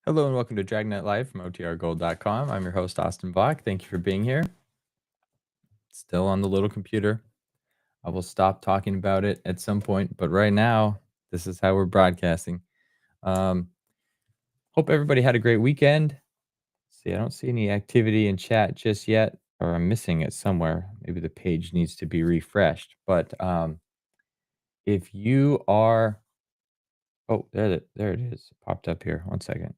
Hello and welcome to Dragnet Live from OTRGold.com. I'm your host, Austin Bach. Thank you for being here. Still on the little computer. I will stop talking about it at some point, but right now, this is how we're broadcasting. Hope everybody had a great weekend. See, I don't see any activity in chat just yet, or I'm missing it somewhere. Maybe the page needs to be refreshed. But if you are... Oh, there it is. It popped up here. One second.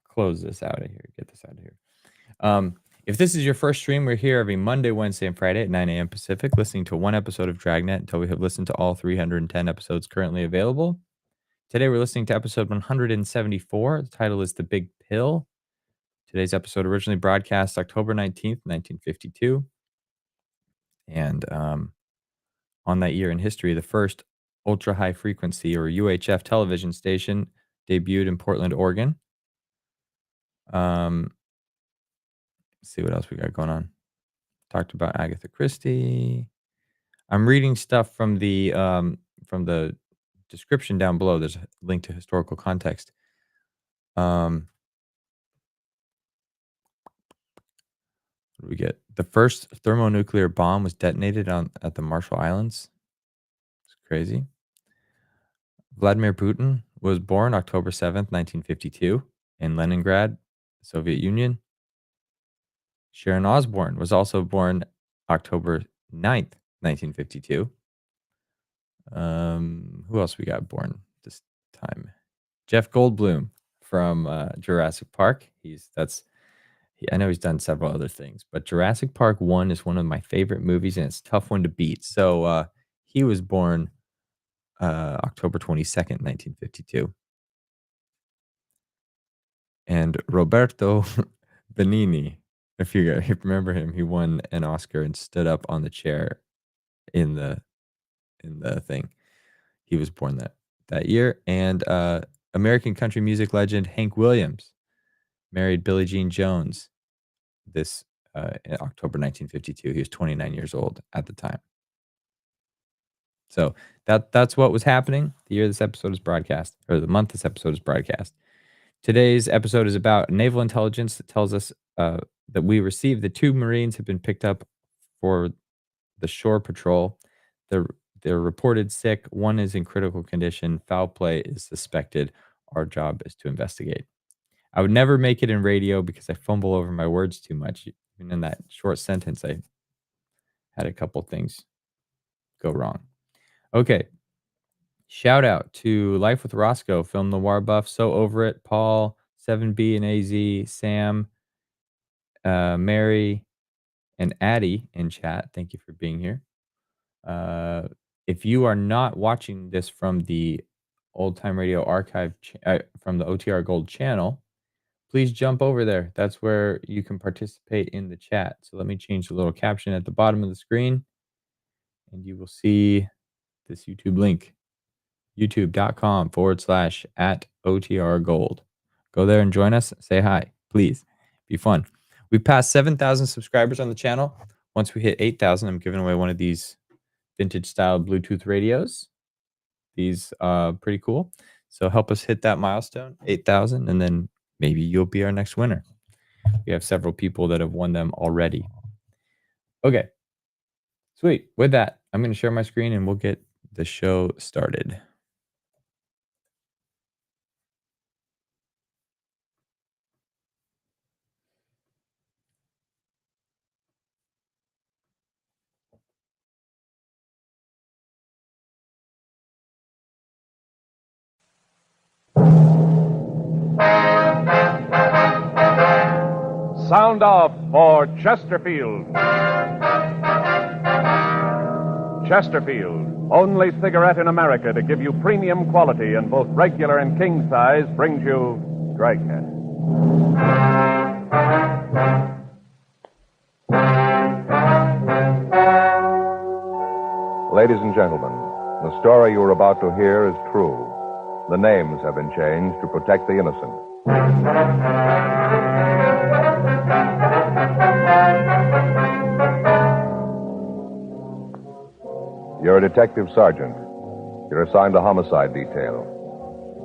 Close this out of here. Get this out of here. If this is your first stream, we're here every Monday, Wednesday, and Friday at 9 a.m. Pacific, listening to one episode of Dragnet until we have listened to all 310 episodes currently available. Today, we're listening to episode 174. The title is The Big Pill. Today's episode originally broadcast October 19th, 1952. And on that year in history, the first ultra-high frequency, or UHF television station, debuted in Portland, Oregon. Let's see what else we got going on. Talked about Agatha Christie. I'm reading stuff from the description down below. There's a link to historical context. What do we get? The first thermonuclear bomb was detonated at the Marshall Islands. It's crazy. Vladimir Putin was born October 7th, 1952 in Leningrad, Soviet Union. Sharon Osbourne was also born October 9th, 1952. Who else we got born this time? Jeff Goldblum from Jurassic Park. I know he's done several other things, but Jurassic Park 1 is one of my favorite movies, and it's a tough one to beat. So he was born October 22nd, 1952. And Roberto Benigni, if you remember him, he won an Oscar and stood up on the chair in the thing. He was born that year. And American country music legend Hank Williams married Billie Jean Jones this in October 1952. He was 29 years old at the time. So that's what was happening the year this episode is broadcast, or the month this episode is broadcast. Today's episode is about naval intelligence that tells us that we received the 2 Marines have been picked up for the shore patrol. They're reported sick. One is in critical condition. Foul play is suspected. Our job is to investigate. I would never make it in radio because I fumble over my words too much. Even in that short sentence, I had a couple things go wrong. Okay. Shout out to Life with Roscoe, Film Noir Buff, So Over It, Paul, 7B and AZ, Sam, Mary, and Addie in chat. Thank you for being here. If you are not watching this from the Old Time Radio Archive, from the OTR Gold channel, please jump over there. That's where you can participate in the chat. So let me change the little caption at the bottom of the screen, and you will see this YouTube link, youtube.com/@OTRGold. Go there and join us. Say hi, please. Be fun. We passed 7,000 subscribers on the channel. Once we hit 8,000, I'm giving away one of these vintage style Bluetooth radios. These pretty cool. So help us hit that milestone, 8,000, and then maybe you'll be our next winner. We have several people that have won them already. Okay. Sweet. With that, I'm going to share my screen and we'll get the show started. Sound off for Chesterfield. Chesterfield, only cigarette in America to give you premium quality in both regular and king size, brings you Dragnet. Ladies and gentlemen, the story you are about to hear is true. The names have been changed to protect the innocent. You're a detective sergeant. You're assigned a homicide detail.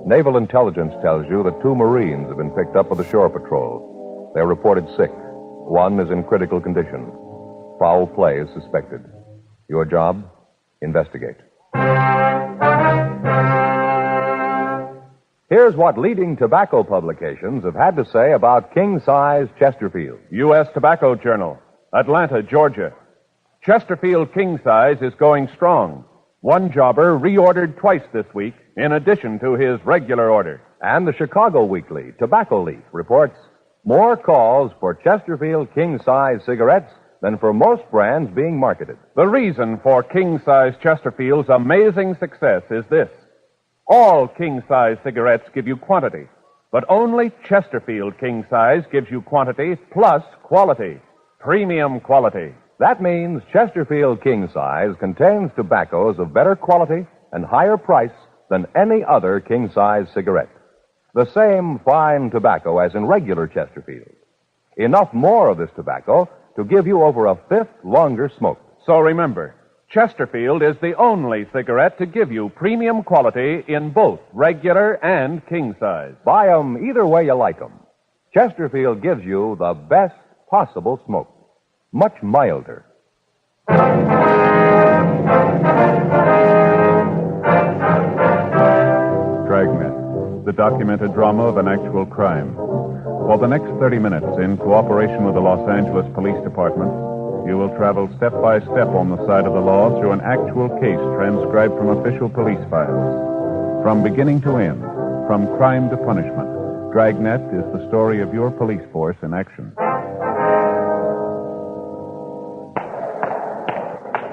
Naval intelligence tells you that 2 Marines have been picked up by the shore patrol. They're reported sick. One is in critical condition. Foul play is suspected. Your job? Investigate. Here's what leading tobacco publications have had to say about king-size Chesterfield. U.S. Tobacco Journal, Atlanta, Georgia. Chesterfield King Size is going strong. One jobber reordered twice this week, in addition to his regular order. And the Chicago Weekly, Tobacco Leaf, reports more calls for Chesterfield king-size cigarettes than for most brands being marketed. The reason for king-size Chesterfield's amazing success is this. All king-size cigarettes give you quantity, but only Chesterfield king-size gives you quantity plus quality. Premium quality. That means Chesterfield king size contains tobaccos of better quality and higher price than any other king size cigarette. The same fine tobacco as in regular Chesterfield. Enough more of this tobacco to give you over a fifth longer smoke. So remember, Chesterfield is the only cigarette to give you premium quality in both regular and king size. Buy 'em either way you like 'em. Chesterfield gives you the best possible smoke. Much milder. Dragnet, the documented drama of an actual crime. For the next 30 minutes, in cooperation with the Los Angeles Police Department, you will travel step by step on the side of the law through an actual case transcribed from official police files. From beginning to end, from crime to punishment, Dragnet is the story of your police force in action.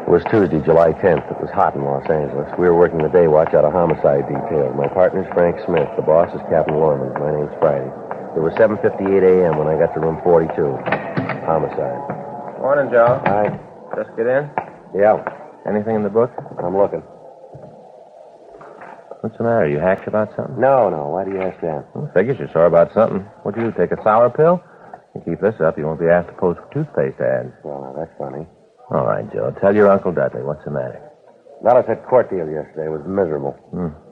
It was Tuesday, July 10th. It was hot in Los Angeles. We were working the day watch out of homicide detail. My partner's Frank Smith. The boss is Captain Lorman. My name's Friday. It was 7:58 a.m. when I got to room 42. Homicide. Morning, Joe. Hi. Just get in? Yeah, Anything in the book? I'm looking. What's the matter? You hacked about something? No. Why do you ask that? Well, figures you're sore about something. What'd you do, take a sour pill? You keep this up, you won't be asked to pose for toothpaste ads. Well, now, that's funny. All right, Joe. Tell your Uncle Dudley. What's the matter? Dallas had court deal yesterday. It was miserable.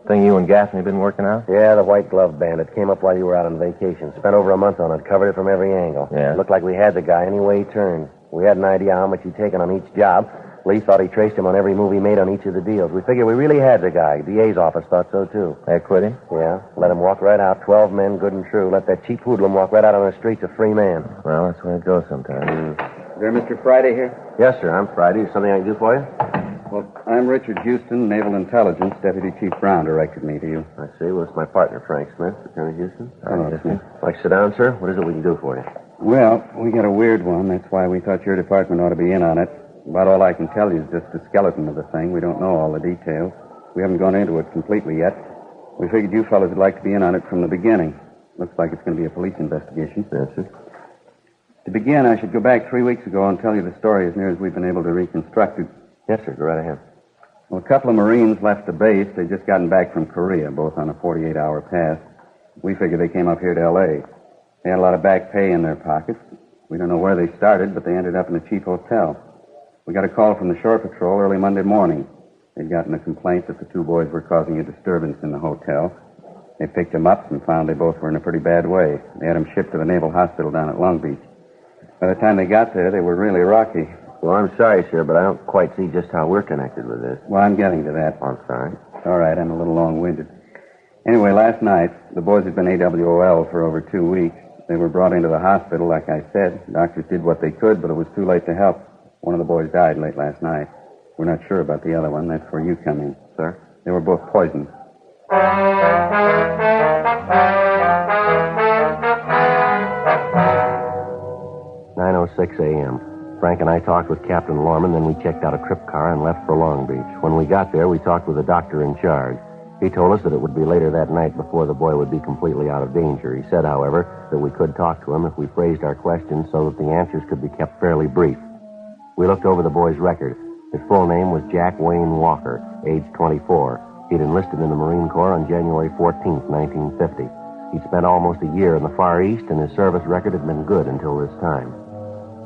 Thing you and Gaffney been working out? Yeah, the white glove bandit came up while you were out on vacation. Spent over a month on it. Covered it from every angle. Yeah? Looked like we had the guy any way he turned. We had an idea how much he'd taken on each job. Lee thought he traced him on every move he made on each of the deals. We figured we really had the guy. DA's office thought so, too. They quit him? Yeah. Let him walk right out. 12 men, good and true. Let that cheap hoodlum walk right out on the streets a free man. Well, that's the way it goes sometimes. Is there Mr. Friday here? Yes, sir. I'm Friday. Is something I can do for you? Well, I'm Richard Houston, Naval Intelligence. Deputy Chief Brown directed me to you. I see. Well, it's my partner, Frank Smith, Lieutenant Houston. Hello, Smith. Like to sit down, sir? What is it we can do for you? Well, we got a weird one. That's why we thought your department ought to be in on it. About all I can tell you is just the skeleton of the thing. We don't know all the details. We haven't gone into it completely yet. We figured you fellas would like to be in on it from the beginning. Looks like it's going to be a police investigation. Yes, sir. To begin, I should go back 3 weeks ago and tell you the story as near as we've been able to reconstruct it. Yes, sir. Go right ahead. Well, a couple of Marines left the base. They'd just gotten back from Korea, both on a 48-hour pass. We figured they came up here to L.A. They had a lot of back pay in their pockets. We don't know where they started, but they ended up in a cheap hotel. We got a call from the shore patrol early Monday morning. They'd gotten a complaint that the 2 boys were causing a disturbance in the hotel. They picked them up and found they both were in a pretty bad way. They had them shipped to the Naval Hospital down at Long Beach. By the time they got there, they were really rocky. Well, I'm sorry, sir, but I don't quite see just how we're connected with this. Well, I'm getting to that. I'm sorry. All right, I'm a little long-winded. Anyway, last night, the boys had been AWOL for over 2 weeks. They were brought into the hospital, like I said. Doctors did what they could, but it was too late to help. One of the boys died late last night. We're not sure about the other one. That's where you come in. Sir? They were both poisoned. 9:06 a.m. Frank and I talked with Captain Lorman, then we checked out a trip car and left for Long Beach. When we got there, we talked with the doctor in charge. He told us that it would be later that night before the boy would be completely out of danger. He said, however, that we could talk to him if we phrased our questions so that the answers could be kept fairly brief. We looked over the boy's record. His full name was Jack Wayne Walker, age 24. He'd enlisted in the Marine Corps on January 14th, 1950. He'd spent almost a year in the Far East, and his service record had been good until this time.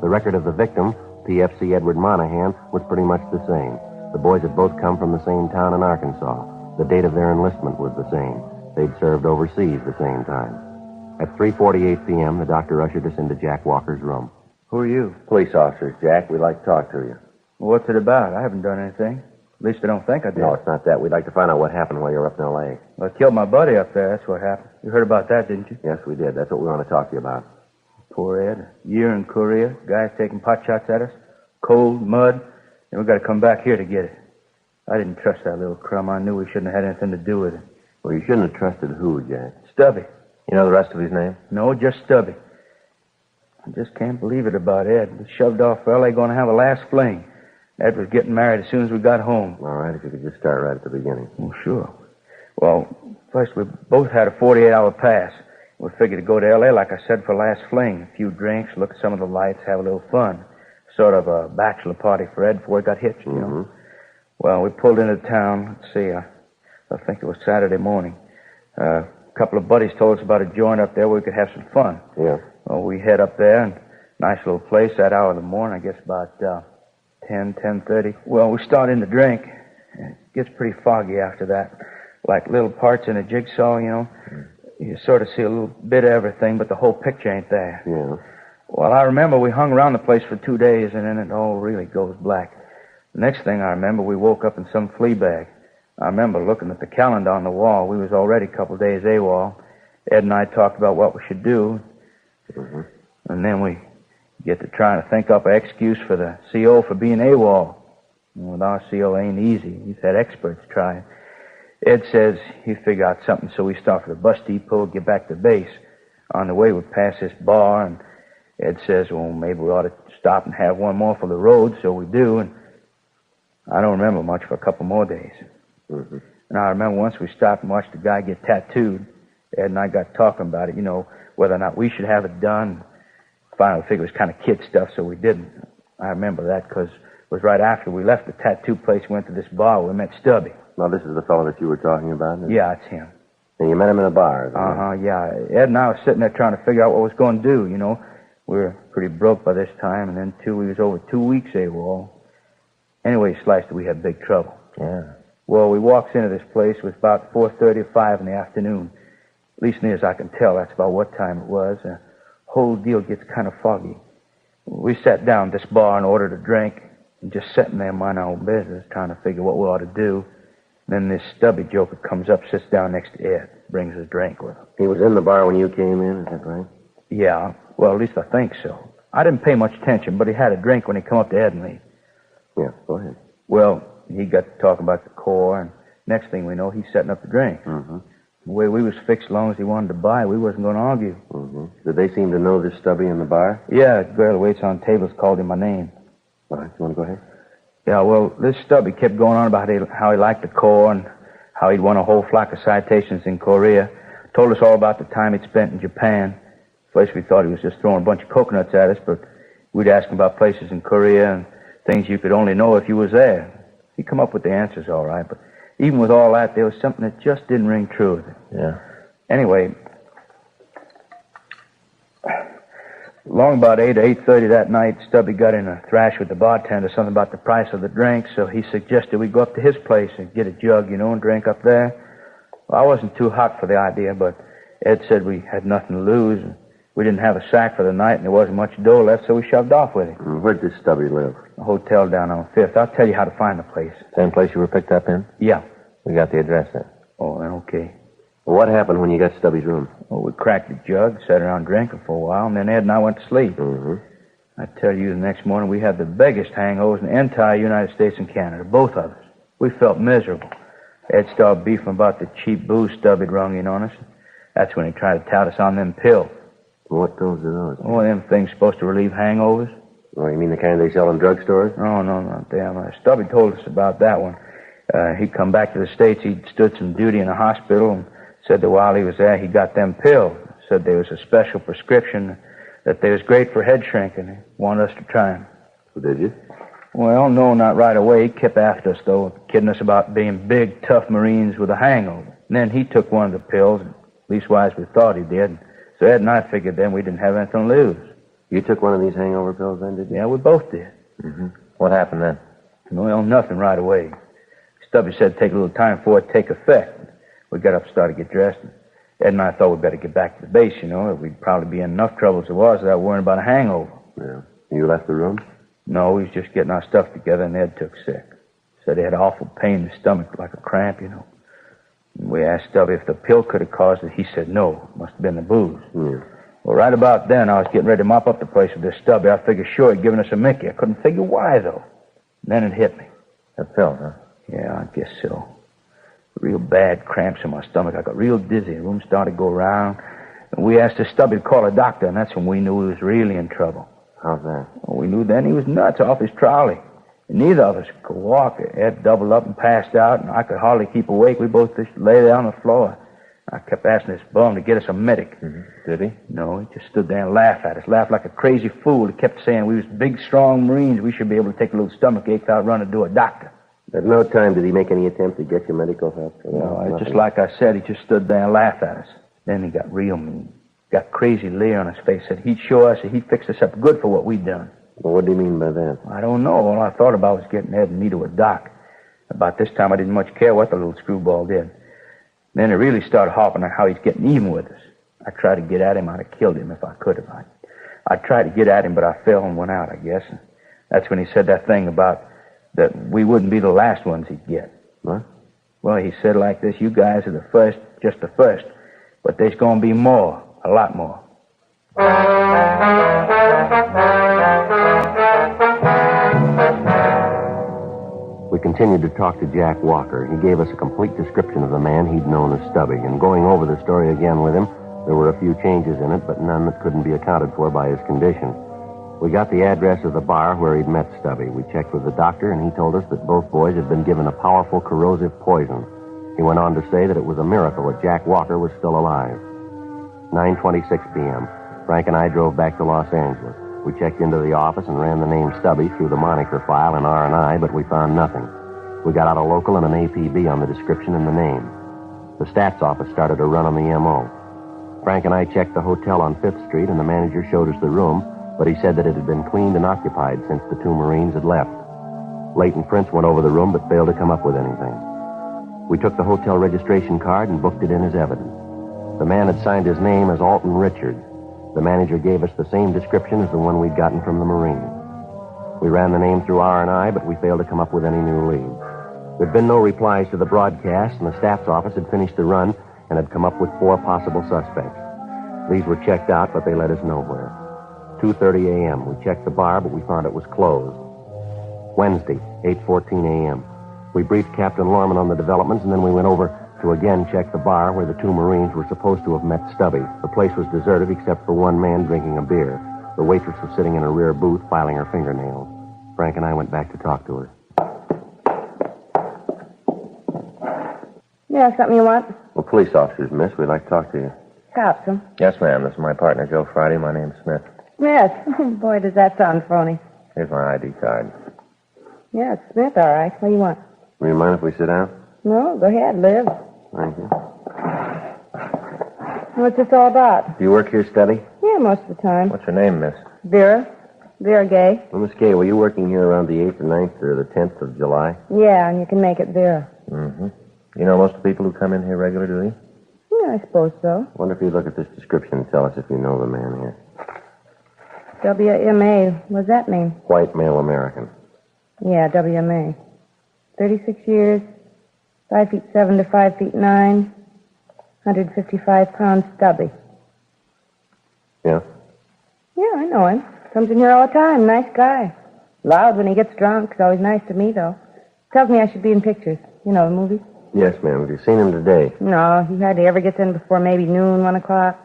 The record of the victim, PFC Edward Monahan, was pretty much the same. The boys had both come from the same town in Arkansas. The date of their enlistment was the same. They'd served overseas the same time. At 3:48 p.m., the doctor ushered us into Jack Walker's room. Who are you? Police officers, Jack. We'd like to talk to you. Well, what's it about? I haven't done anything. At least I don't think I did. No, it's not that. We'd like to find out what happened while you were up in L.A. Well, I killed my buddy up there. That's what happened. You heard about that, didn't you? Yes, we did. That's what we want to talk to you about. Poor Ed. A year in Korea. Guys taking pot shots at us. Cold, mud. And we got to come back here to get it. I didn't trust that little crumb. I knew we shouldn't have had anything to do with it. Well, you shouldn't have trusted who, Jack? Stubby. You know the rest of his name? No, just Stubby. I just can't believe it about Ed. We shoved off for L.A. going to have a last fling. Ed was getting married as soon as we got home. All right, if you could just start right at the beginning. Oh, sure. Well, first we both had a 48-hour pass. We figured to go to L.A., like I said, for last fling. A few drinks, look at some of the lights, have a little fun. Sort of a bachelor party for Ed before he got hitched, you know. Well, we pulled into town. Let's see, I think it was Saturday morning. A couple of buddies told us about a joint up there where we could have some fun. Yeah. Well, we head up there, and nice little place that hour of the morning, I guess about 10:30. Well, we start in to drink. It gets pretty foggy after that. Like little parts in a jigsaw, you know. You sort of see a little bit of everything, but the whole picture ain't there. Yeah. Well, I remember we hung around the place for 2 days, and then it all really goes black. The next thing I remember, we woke up in some flea bag. I remember looking at the calendar on the wall. We was already a couple days AWOL. Ed and I talked about what we should do. And then we get to trying to think up an excuse for the CO for being AWOL. With our CO ain't easy. He's had experts try. Ed says he figure out something, so we start for the bus depot, get back to base. On the way, we pass this bar, and Ed says, well, maybe we ought to stop and have one more for the road, so we do, and I don't remember much for a couple more days. And I remember once we stopped and watched a guy get tattooed. Ed and I got talking about it, you know, whether or not we should have it done. Finally, we figured it was kind of kid stuff, so we didn't. I remember that because it was right after we left the tattoo place, we went to this bar where we met Stubby. Now, this is the fellow that you were talking about? Yeah, it's him. And you met him in a bar, isn't it? Yeah. Ed and I were sitting there trying to figure out what we was going to do, you know. We were pretty broke by this time, and then, too, we was over 2 weeks AWOL. Anyway, sliced it, we had big trouble. Yeah. Well, we walks into this place. It was about 4:30 or 5 in the afternoon. At least near as I can tell, that's about what time it was. The whole deal gets kind of foggy. We sat down at this bar and ordered a drink, and just sitting there minding our own business, trying to figure what we ought to do. Then this Stubby joker comes up, sits down next to Ed, brings his drink with him. He was in the bar when you came in, is that right? Yeah, well, at least I think so. I didn't pay much attention, but he had a drink when he come up to Ed and me. Yeah, go ahead. Well, he got to talking about the Corps, and next thing we know, he's setting up the drink. The way we was fixed, as long as he wanted to buy, we wasn't going to argue. Did they seem to know this Stubby in the bar? Yeah, the girl who waits on tables called him my name. All right, you want to go ahead? Yeah, well, this Stubby kept going on about how he liked the Corps and how he'd won a whole flock of citations in Korea. Told us all about the time he'd spent in Japan. First we thought he was just throwing a bunch of coconuts at us, but we'd ask him about places in Korea and things you could only know if you was there. He'd come up with the answers all right, but even with all that, there was something that just didn't ring true with it. Yeah. Anyway, long about 8 or 8:30 that night, Stubby got in a thrash with the bartender, something about the price of the drink, so he suggested we go up to his place and get a jug, you know, and drink up there. Well, I wasn't too hot for the idea, but Ed said we had nothing to lose, and we didn't have a sack for the night, and there wasn't much dough left, so we shoved off with him. Where'd this Stubby live? A hotel down on 5th. I'll tell you how to find the place. Same place you were picked up in? Yeah. We got the address then. Oh, then okay. Well, what happened when you got Stubby's room? Well, we cracked the jug, sat around drinking for a while, and then Ed and I went to sleep. I tell you, the next morning we had the biggest hangovers in the entire United States and Canada, both of us. We felt miserable. Ed started beefing about the cheap booze Stubby'd rung in on us. That's when he tried to tout us on them pills. What pills are those? Oh, them things supposed to relieve hangovers. Oh, you mean the kind they sell in drugstores? Oh, no, not them. Stubby told us about that one. He'd come back to the States. He'd stood some duty in a hospital and said that while he was there, he got them pills. Said there was a special prescription, that they was great for head shrinking. He wanted us to try them. Did you? Well, no, not right away. He kept after us, though, kidding us about being big, tough Marines with a hangover. And then he took one of the pills, leastwise we thought he did. So Ed and I figured then we didn't have anything to lose. You took one of these hangover pills then, did you? Yeah, we both did. What happened then? Well, nothing right away. Stubby said it'd take a little time for it to take effect. We got up, started to get dressed. And Ed and I thought we'd better get back to the base, you know. We'd probably be in enough trouble as it was without worrying about a hangover. Yeah. You left the room? No, we was just getting our stuff together, and Ed took sick. Said he had awful pain in his stomach, like a cramp, you know. And we asked Stubby if the pill could have caused it. He said no. It must have been the booze. Yeah. Well, right about then, I was getting ready to mop up the place with this Stubby. I figured sure he'd given us a Mickey. I couldn't figure why, though. And then it hit me. That pill, huh? Yeah, I guess so. Real bad cramps in my stomach. I got real dizzy. The room started to go round. And we asked the Stubby to call a doctor, and that's when we knew he was really in trouble. How's that? Well, we knew then he was nuts off his trolley. And neither of us could walk. Ed doubled up and passed out, and I could hardly keep awake. We both just lay there on the floor. I kept asking this bum to get us a medic. Mm-hmm. Did he? No, he just stood there and laughed at us. Laughed like a crazy fool. He kept saying we was big, strong Marines. We should be able to take a little stomach ache without running to a doctor. At no time did he make any attempt to get you medical help? No, just like I said, he just stood there and laughed at us. Then he got real mean. Got crazy leer on his face. Said he'd show us, he'd fix us up good for what we'd done. Well, what do you mean by that? I don't know. All I thought about was getting Ed and me to a doc. About this time, I didn't much care what the little screwball did. Then it really started harping on how he's getting even with us. I tried to get at him. I'd have killed him if I could have. I tried to get at him, but I fell and went out, I guess. And that's when he said that thing about that we wouldn't be the last ones he'd get. What? Well, he said like this, you guys are the first, just the first. But there's going to be more, a lot more. We continued to talk to Jack Walker. He gave us a complete description of the man he'd known as Stubby. And going over the story again with him, there were a few changes in it, but none that couldn't be accounted for by his condition. We got the address of the bar where he'd met Stubby. We checked with the doctor, and he told us that both boys had been given a powerful corrosive poison. He went on to say that it was a miracle that Jack Walker was still alive. 9:26 p.m. Frank and I drove back to Los Angeles. We checked into the office and ran the name Stubby through the moniker file in R&I, but we found nothing. We got out a local and an APB on the description and the name. The stats office started to run on the M.O. Frank and I checked the hotel on 5th Street, and the manager showed us the room, but he said that it had been cleaned and occupied since the two Marines had left. Leighton Prince went over the room but failed to come up with anything. We took the hotel registration card and booked it in as evidence. The man had signed his name as Alton Richard. The manager gave us the same description as the one we'd gotten from the Marines. We ran the name through R&I, but we failed to come up with any new leads. There'd been no replies to the broadcast, and the staff's office had finished the run and had come up with 4 possible suspects. These were checked out, but they led us nowhere. 2:30 a.m. We checked the bar, but we found it was closed. Wednesday, 8:14 a.m. We briefed Captain Lorman on the developments, and then we went over to again check the bar where the two Marines were supposed to have met Stubby. The place was deserted except for one man drinking a beer. The waitress was sitting in a rear booth filing her fingernails. Frank and I went back to talk to her. Yeah, something you want? Well, police officers, miss. We'd like to talk to you. Cops, huh? Yes, ma'am. This is my partner, Joe Friday. My name's Smith. Yes. Boy, does that sound phony. Here's my ID card. Yeah, it's Smith, all right. What do you want? Will you mind if we sit down? No, go ahead, live. Thank you. What's this all about? Do you work here steady? Yeah, most of the time. What's your name, miss? Vera. Vera Gay. Well, Miss Gay, were you working here around the 8th or 9th or the 10th of July? Yeah, and you can make it Vera. Mm-hmm. You know most of the people who come in here regular, do you? Yeah, I suppose so. Wonder if you look at this description and tell us if you know the man here. WMA. What's that mean? White male American. Yeah, WMA. 36 years, 5'7" to 5'9", 155 pounds stubby. Yeah? Yeah, I know him. Comes in here all the time. Nice guy. Loud when he gets drunk. He's always nice to me, though. Tells me I should be in pictures. You know, the movies. Yes, ma'am. Have you seen him today? No, he hardly ever gets in before maybe noon, 1 o'clock.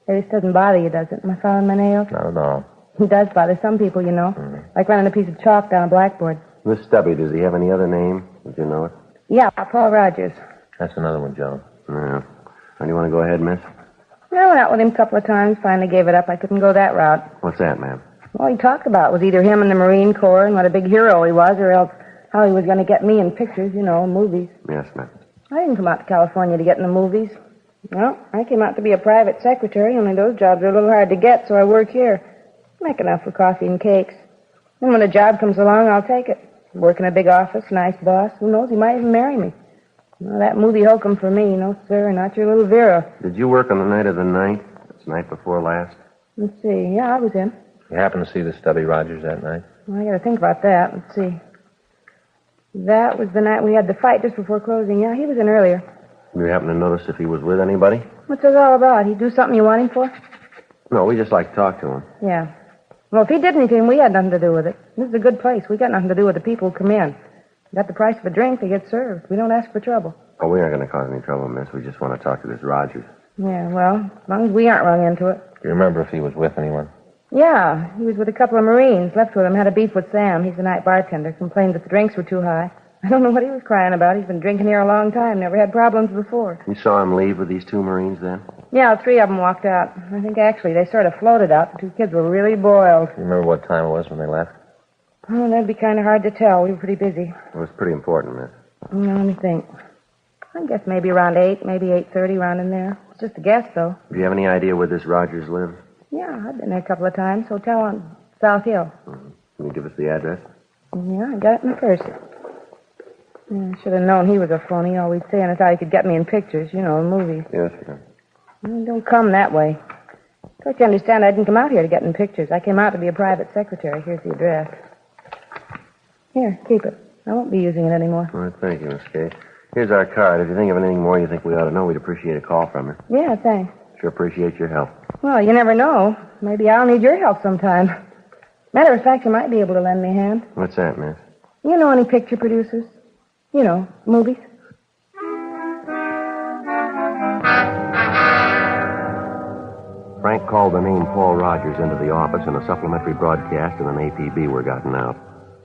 It just doesn't bother you, does it? Am I following my nails? Not at all. He does bother some people, you know. Like running a piece of chalk down a blackboard. Miss Stubby, does he have any other name? Would you know it? Yeah, Paul Rogers. That's another one, Joe. No. Do you want to go ahead, miss? I went out with him a couple of times, finally gave it up. I couldn't go that route. What's that, ma'am? All he talked about was either him in the Marine Corps and what a big hero he was, or else how he was going to get me in pictures, you know, movies. Yes, ma'am. I didn't come out to California to get in the movies. Well, I came out to be a private secretary, only those jobs are a little hard to get, so I work here. Make enough for coffee and cakes. And when a job comes along, I'll take it. Work in a big office, nice boss. Who knows, he might even marry me. Well, that movie hokum for me. No, sir, not your little Vera. Did you work on the night of the 9th? It's the night before last? Let's see. Yeah, I was in. You happened to see the Stubby Rogers that night? Well, I got to think about that. Let's see. That was the night we had the fight just before closing. Yeah, he was in earlier. You happen to notice if he was with anybody? What's this all about? He do something you want him for? No, we just like to talk to him. Yeah. Well, if he did anything, we had nothing to do with it. This is a good place. We got nothing to do with the people who come in. Got the price of a drink, they get served. We don't ask for trouble. Oh, we aren't going to cause any trouble, miss. We just want to talk to this Rogers. Yeah, well, as long as we aren't rung into it. Do you remember if he was with anyone? Yeah, he was with a couple of Marines. Left with him, had a beef with Sam. He's the night bartender. Complained that the drinks were too high. I don't know what he was crying about. He's been drinking here a long time. Never had problems before. You saw him leave with these 2 Marines then? Yeah, 3 of them walked out. I think, actually, they sort of floated out. The 2 kids were really boiled. Do you remember what time it was when they left? Oh, that'd be kind of hard to tell. We were pretty busy. It was pretty important, miss. Let me think. I guess maybe around 8, maybe 8:30, around in there. It's just a guess, though. Do you have any idea where this Rogers lives? Yeah, I've been there a couple of times. Hotel on South Hill. Can you give us the address? Yeah, I got it in the purse. Yeah, I should have known he was a phony. Always saying I thought he could get me in pictures, you know, in movies. Yes, sir. Well, don't come that way. Don't you understand? I didn't come out here to get in pictures. I came out to be a private secretary. Here's the address. Here, keep it. I won't be using it anymore. All right, thank you, Miss Kay. Here's our card. If you think of anything more you think we ought to know, we'd appreciate a call from you. Yeah, thanks. Sure appreciate your help. Well, you never know. Maybe I'll need your help sometime. Matter of fact, you might be able to lend me a hand. What's that, miss? You know any picture producers? You know, movies? Frank called the name Paul Rogers into the office, and a supplementary broadcast and an APB were gotten out.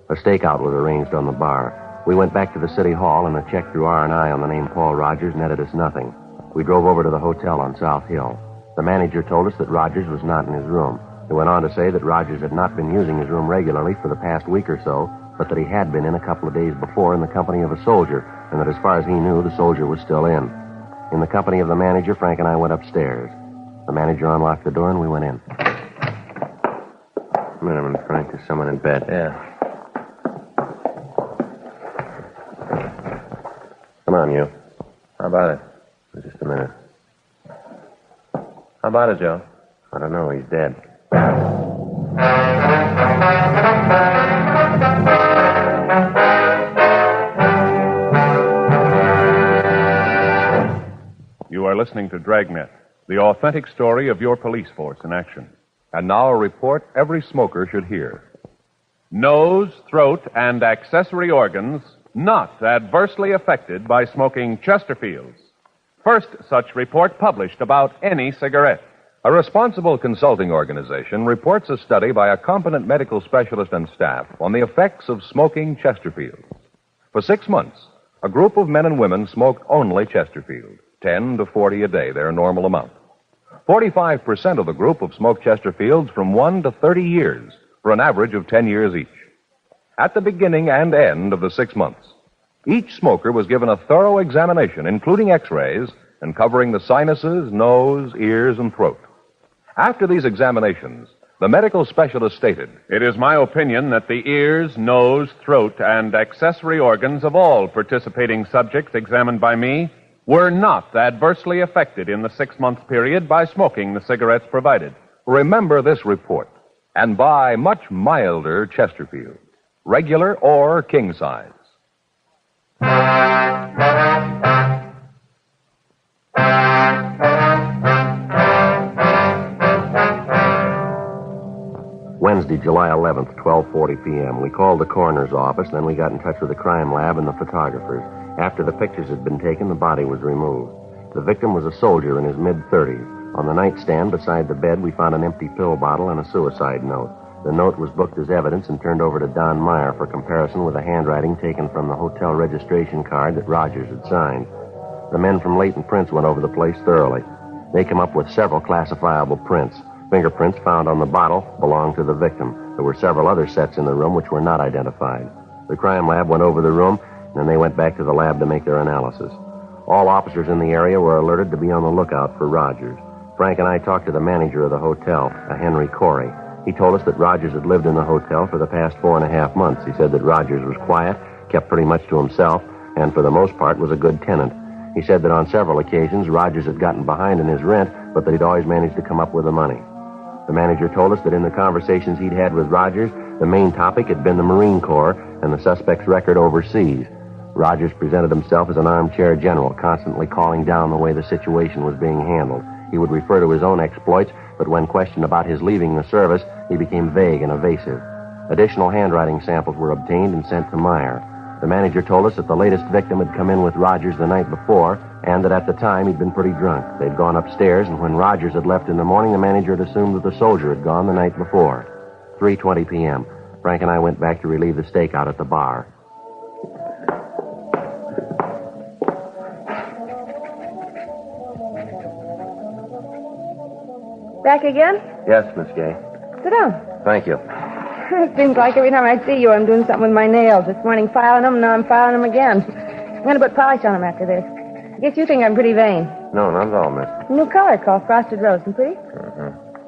A stakeout was arranged on the bar. We went back to the city hall, and a check through R&I on the name Paul Rogers netted us nothing. We drove over to the hotel on South Hill. The manager told us that Rogers was not in his room. He went on to say that Rogers had not been using his room regularly for the past week or so, but that he had been in a couple of days before in the company of a soldier, and that as far as he knew, the soldier was still in. In the company of the manager, Frank and I went upstairs. The manager unlocked the door, and we went in. A minute, Frank. There's someone in bed. Yeah. Come on, you. How about it? Just a minute. How about it, Joe? I don't know. He's dead. You are listening to Dragnet, the authentic story of your police force in action. And now a report every smoker should hear. Nose, throat, and accessory organs not adversely affected by smoking Chesterfields. First such report published about any cigarette. A responsible consulting organization reports a study by a competent medical specialist and staff on the effects of smoking Chesterfields. For 6 months, a group of men and women smoked only Chesterfield, 10 to 40 a day, their normal amount. 45% of the group have smoked Chesterfields from 1 to 30 years, for an average of 10 years each. At the beginning and end of the 6 months, each smoker was given a thorough examination, including x-rays, and covering the sinuses, nose, ears, and throat. After these examinations, the medical specialist stated, It is my opinion that the ears, nose, throat, and accessory organs of all participating subjects examined by me were not adversely affected in the 6-month period by smoking the cigarettes provided. remember this report and buy much milder Chesterfield, regular or king size. Wednesday, July 11th, 12:40 p.m. We called the coroner's office, then we got in touch with the crime lab and the photographers. After the pictures had been taken, the body was removed. The victim was a soldier in his mid-30s. On the nightstand beside the bed, we found an empty pill bottle and a suicide note. The note was booked as evidence and turned over to Don Meyer for comparison with the handwriting taken from the hotel registration card that Rogers had signed. The men from Leighton Prints went over the place thoroughly. They came up with several classifiable prints. Fingerprints found on the bottle belonged to the victim. There were several other sets in the room which were not identified. The crime lab went over the room, and then they went back to the lab to make their analysis. All officers in the area were alerted to be on the lookout for Rogers. Frank and I talked to the manager of the hotel, a Henry Corey. He told us that Rogers had lived in the hotel for the past 4.5 months. He said that Rogers was quiet, kept pretty much to himself, and for the most part was a good tenant. He said that on several occasions Rogers had gotten behind in his rent, but that he'd always managed to come up with the money. The manager told us that in the conversations he'd had with Rogers, the main topic had been the Marine Corps and the suspect's record overseas. Rogers presented himself as an armchair general, constantly calling down the way the situation was being handled. He would refer to his own exploits, but when questioned about his leaving the service, he became vague and evasive. Additional handwriting samples were obtained and sent to Meyer. The manager told us that the latest victim had come in with Rogers the night before, and that at the time he'd been pretty drunk. They'd gone upstairs, and when Rogers had left in the morning, the manager had assumed that the soldier had gone the night before. 3:20 p.m. Frank and I went back to relieve the stakeout at the bar. Back again? Yes, Miss Gay. Sit down. Thank you. It seems like every time I see you, I'm doing something with my nails. This morning filing them, now I'm filing them again. I'm going to put polish on them after this. I guess you think I'm pretty vain. No, not at all, miss. New color called Frosted Rose. And pretty?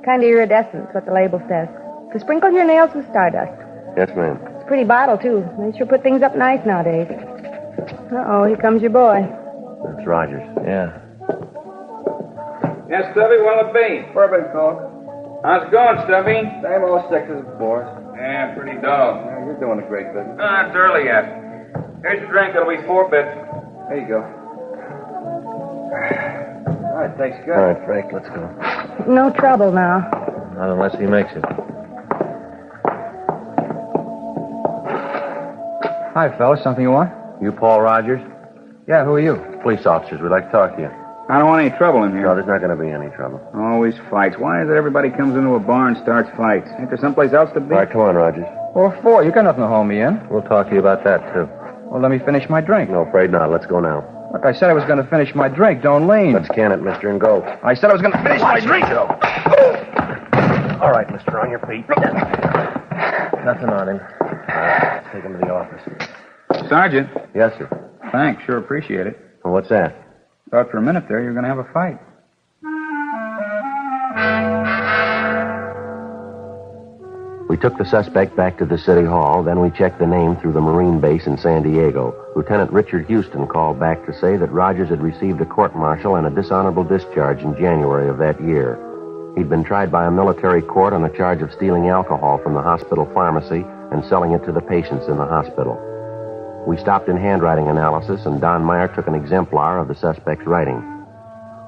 Kind of iridescent, what the label says. To sprinkle your nails with stardust. Yes, ma'am. It's a pretty bottle, too. They sure put things up nice nowadays. Uh-oh, here comes your boy. That's Rogers. Yeah. Yes, Stubby, well it be. Bourbon Coke. How's it going, Stubby? Same old six as before. Yeah, pretty dull. Yeah, you're doing a great business. Ah, it's early yet. Here's your drink. It'll be 4 bits. There you go. All right, thanks, good. All right, Frank, let's go. No trouble now. Not unless he makes it. Hi, fellas. Something you want? You Paul Rogers? Yeah, who are you? Police officers. We'd like to talk to you. I don't want any trouble in No, here. there's not going to be any trouble. Always fights. Why is it everybody comes into a bar and starts fights? Ain't there someplace else to be? All right, come on, Rogers. What for? You got nothing to hold me in. We'll talk to you about that, too. Well, let me finish my drink. No, afraid not. Let's go now. Look, I said I was going to finish my drink. Don't lean. Let's can it, mister, and go. I said I was going to finish my drink. All right, mister, on your feet. Nothing on him. Take him to the office. Sergeant. Yes, sir. Thanks. Sure appreciate it. Well, what's that? Thought for a minute there you were going to have a fight. We took the suspect back to the city hall, then we checked the name through the Marine base in San Diego. Lieutenant Richard Houston called back to say that Rogers had received a court-martial and a dishonorable discharge in January of that year. He'd been tried by a military court on the charge of stealing alcohol from the hospital pharmacy and selling it to the patients in the hospital. We stopped in handwriting analysis, and Don Meyer took an exemplar of the suspect's writing.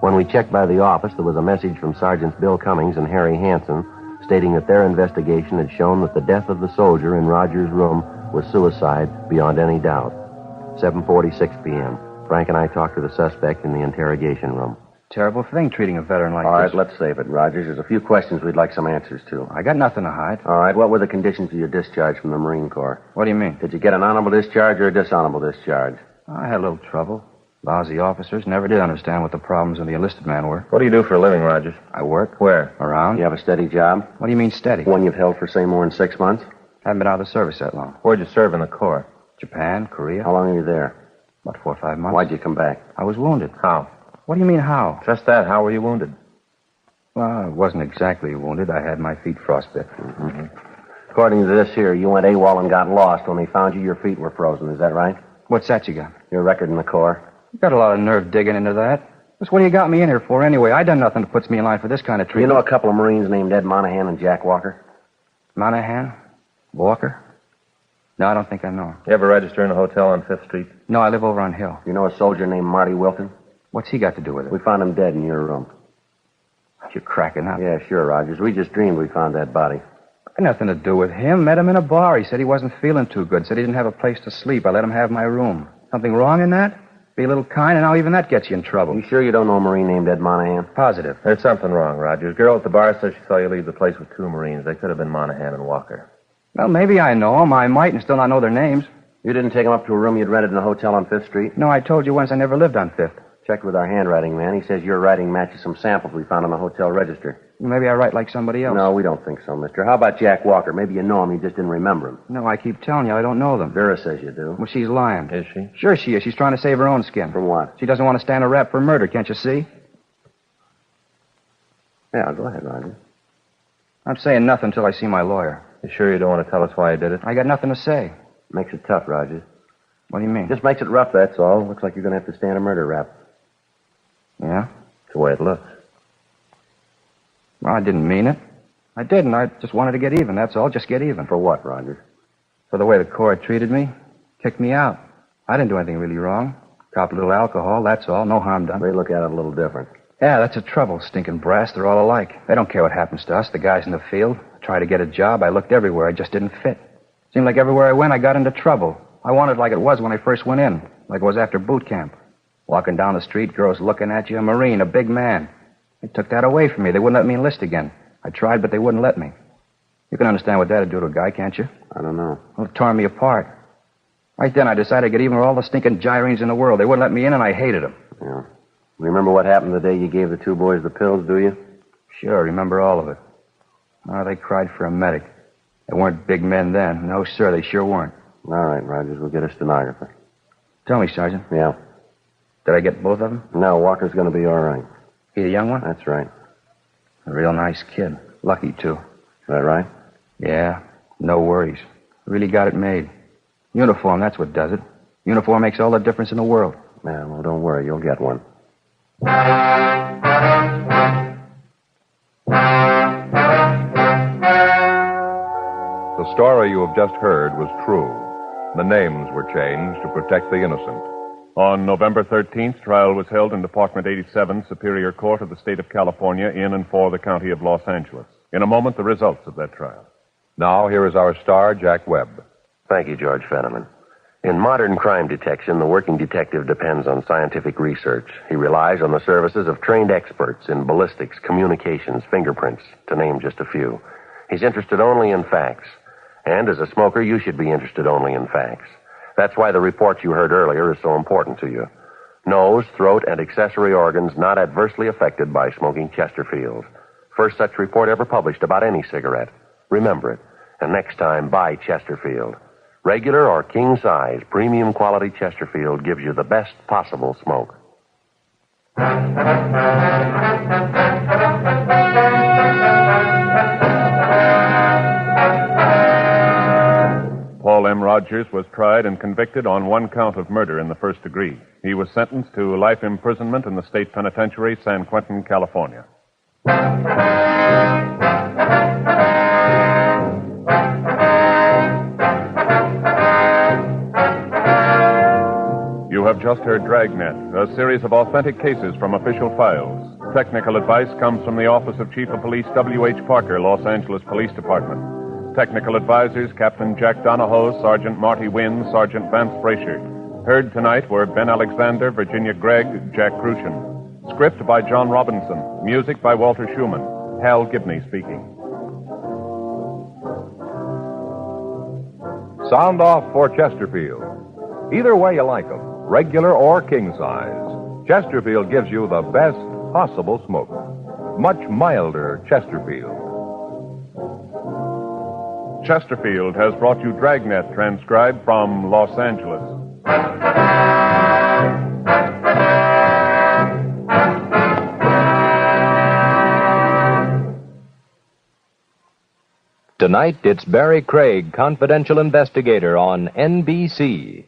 When we checked by the office, there was a message from Sergeants Bill Cummings and Harry Hansen stating that their investigation had shown that the death of the soldier in Rogers' room was suicide beyond any doubt. 7:46 p.m. Frank and I talked to the suspect in the interrogation room. Terrible thing, treating a veteran like All right, this. let's save it, Rogers. There's a few questions we'd like some answers to. I got nothing to hide. All right, what were the conditions of your discharge from the Marine Corps? What do you mean? Did you get an honorable discharge or a dishonorable discharge? I had a little trouble. Lousy officers never did understand what the problems of the enlisted man were. What do you do for a living, Rogers? I work. Where? Around. You have a steady job? What do you mean steady? One you've held for, say, more than 6 months? Haven't been out of the service that long. Where'd you serve in the Corps? Japan, Korea. How long are you there? About 4 or 5 months. Why'd you come back? I was wounded. How? What do you mean, how? Just that. How were you wounded? Well, I wasn't exactly wounded. I had my feet frostbit. According to this here, you went AWOL and got lost. When they found you, your feet were frozen. Is that right? What's that you got? Your record in the Corps? You got a lot of nerve digging into that. Just what do you got me in here for anyway? I done nothing that puts me in line for this kind of You treatment. know a couple of Marines named Ed Monahan and Jack Walker? Monahan? Walker? No, I don't think I know him. You ever register in a hotel on 5th Street? No, I live over on Hill. You know a soldier named Marty Wilton? What's he got to do with it? We found him dead in your room. You're cracking up. Yeah, sure, Rogers. We just dreamed we found that body. Got nothing to do with him. Met him in a bar. He said he wasn't feeling too good. Said he didn't have a place to sleep. I let him have my room. Something wrong in that? Be a little kind, and now even that gets you in trouble. You sure you don't know a Marine named Ed Monahan? Positive. There's something wrong, Rogers. Girl at the bar says she saw you leave the place with 2 Marines. They could have been Monahan and Walker. Well, maybe I know them. I might and still not know their names. You didn't take him up to a room you'd rented in a hotel on 5th Street? No, I told you once I never lived on 5th. Checked with our handwriting man. He says your writing matches some samples we found on the hotel register. Maybe I write like somebody else. No, we don't think so, mister. How about Jack Walker? Maybe you know him, you just didn't remember him. No, I keep telling you, I don't know them. Vera says you do. Well, she's lying. Is she? Sure she is. She's trying to save her own skin. From what? She doesn't want to stand a rap for murder, can't you see? Yeah, go ahead, Roger. I'm saying nothing until I see my lawyer. You sure you don't want to tell us why you did it? I got nothing to say. Makes it tough, Roger. What do you mean? Just makes it rough, that's all. Looks like you're going to have to stand a murder rap. Yeah? It's the way it looks. Well, I didn't mean it. I didn't. I just wanted to get even, that's all. Just get even. For what, Rogers? For the way the court treated me. Kicked me out. I didn't do anything really wrong. Copped a little alcohol, that's all. No harm done. They look at it a little different. Yeah, that's the trouble. Stinking brass, they're all alike. They don't care what happens to us, the guys in the field. I tried to get a job. I looked everywhere. I just didn't fit. Seemed like everywhere I went, I got into trouble. I wanted like it was when I first went in. Like it was after boot camp. Walking down the street, girls looking at you, a Marine, a big man. They took that away from me. They wouldn't let me enlist again. I tried, but they wouldn't let me. You can understand what that'd do to a guy, can't you? I don't know. Well, it tore me apart. Right then, I decided to get even with all the stinking gyrenes in the world. They wouldn't let me in, and I hated them. Yeah. Remember what happened the day you gave the two boys the pills, do you? Sure, remember all of it. Oh, they cried for a medic. They weren't big men then. No, sir, they sure weren't. All right, Rogers, we'll get a stenographer. Tell me, Sergeant. Yeah. Did I get both of them? No, Walker's going to be all right. He the young one? That's right. A real nice kid. Lucky, too. Is that right? Yeah, no worries. Really got it made. Uniform, that's what does it. Uniform makes all the difference in the world. Yeah, well, don't worry. You'll get one. The story you have just heard was true. The names were changed to protect the innocent. On November 13th, trial was held in Department 87, Superior Court of the State of California, in and for the County of Los Angeles. In a moment, the results of that trial. Now, here is our star, Jack Webb. Thank you, George Fenneman. In modern crime detection, the working detective depends on scientific research. He relies on the services of trained experts in ballistics, communications, fingerprints, to name just a few. He's interested only in facts. And as a smoker, you should be interested only in facts. That's why the report you heard earlier is so important to you. Nose, throat, and accessory organs not adversely affected by smoking Chesterfield. First such report ever published about any cigarette. Remember it. And next time, buy Chesterfield. Regular or king size, premium quality Chesterfield gives you the best possible smoke. Paul M. Rogers was tried and convicted on one count of murder in the first degree. He was sentenced to life imprisonment in the state penitentiary, San Quentin, California. You have just heard Dragnet, a series of authentic cases from official files. Technical advice comes from the Office of Chief of Police W.H. Parker, Los Angeles Police Department. Technical advisors, Captain Jack Donahoe, Sergeant Marty Wynn, Sergeant Vance Brasher. Heard tonight were Ben Alexander, Virginia Gregg, Jack Crucian. Script by John Robinson. Music by Walter Schumann. Hal Gibney speaking. Sound off for Chesterfield. Either way you like them, regular or king size, Chesterfield gives you the best possible smoke. Much milder Chesterfield. Chesterfield has brought you Dragnet, transcribed from Los Angeles. Tonight, it's Barry Craig, confidential investigator on NBC.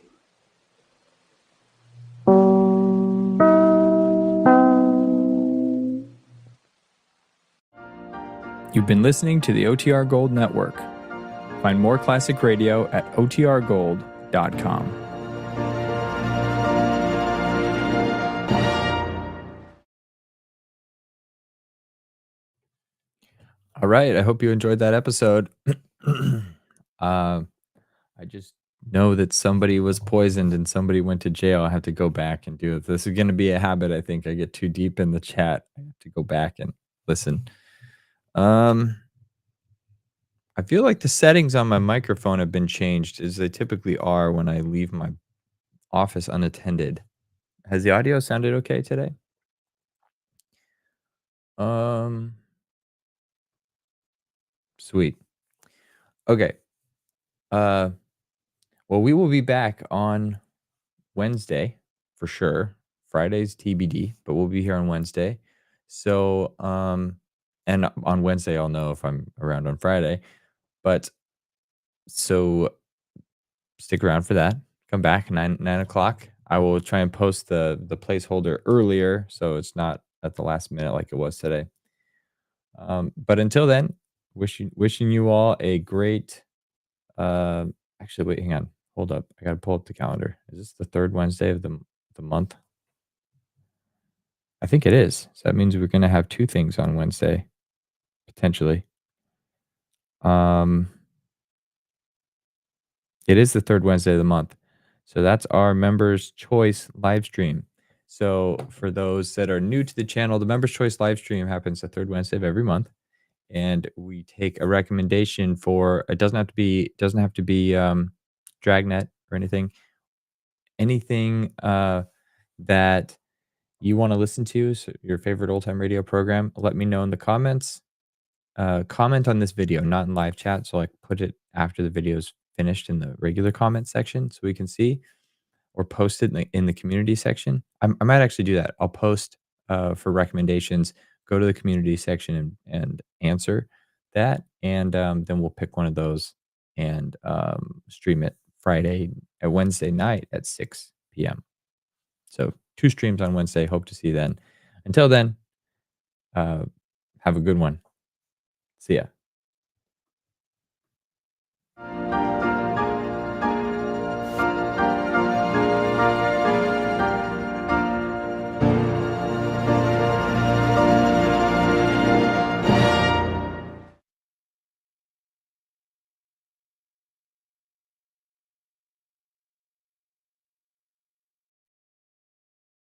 You've been listening to the OTR Gold Network. Find more classic radio at otrgold.com. All right. I hope you enjoyed that episode. I just know that somebody was poisoned and somebody went to jail. I have to go back and do it. This is going to be a habit. I think I get too deep in the chat. I have to go back and listen. I feel like the settings on my microphone have been changed as they typically are when I leave my office unattended. Has the audio sounded okay today? Sweet. Okay. Well, we will be back on Wednesday for sure. Friday's TBD, but we'll be here on Wednesday. So, and on Wednesday, I'll know if I'm around on Friday. But so stick around for that. come back 9 o'clock. I will try and post the placeholder earlier, so it's not at the last minute like it was today. But until then, wishing you all a great. Actually, wait, hang on, hold up. I gotta pull up the calendar. Is this the third Wednesday of the month? I think it is. So that means we're gonna have two things on Wednesday, potentially. It is the third Wednesday of the month. So that's our Members Choice live stream. So for those that are new to the channel, the Members Choice live stream happens the third Wednesday of every month. And we take a recommendation for it doesn't have to be Dragnet or anything that you want to listen to, so your favorite old time radio program. Let me know in the comments. Comment on this video, not in live chat. So like put it after the video's finished in the regular comment section so we can see, or post it in the community section. I might actually do that. I'll post for recommendations. Go to the community section and answer that, and then we'll pick one of those and stream it Wednesday night at 6 p.m. So 2 streams on Wednesday. Hope to see you then. Until then, have a good one. See ya.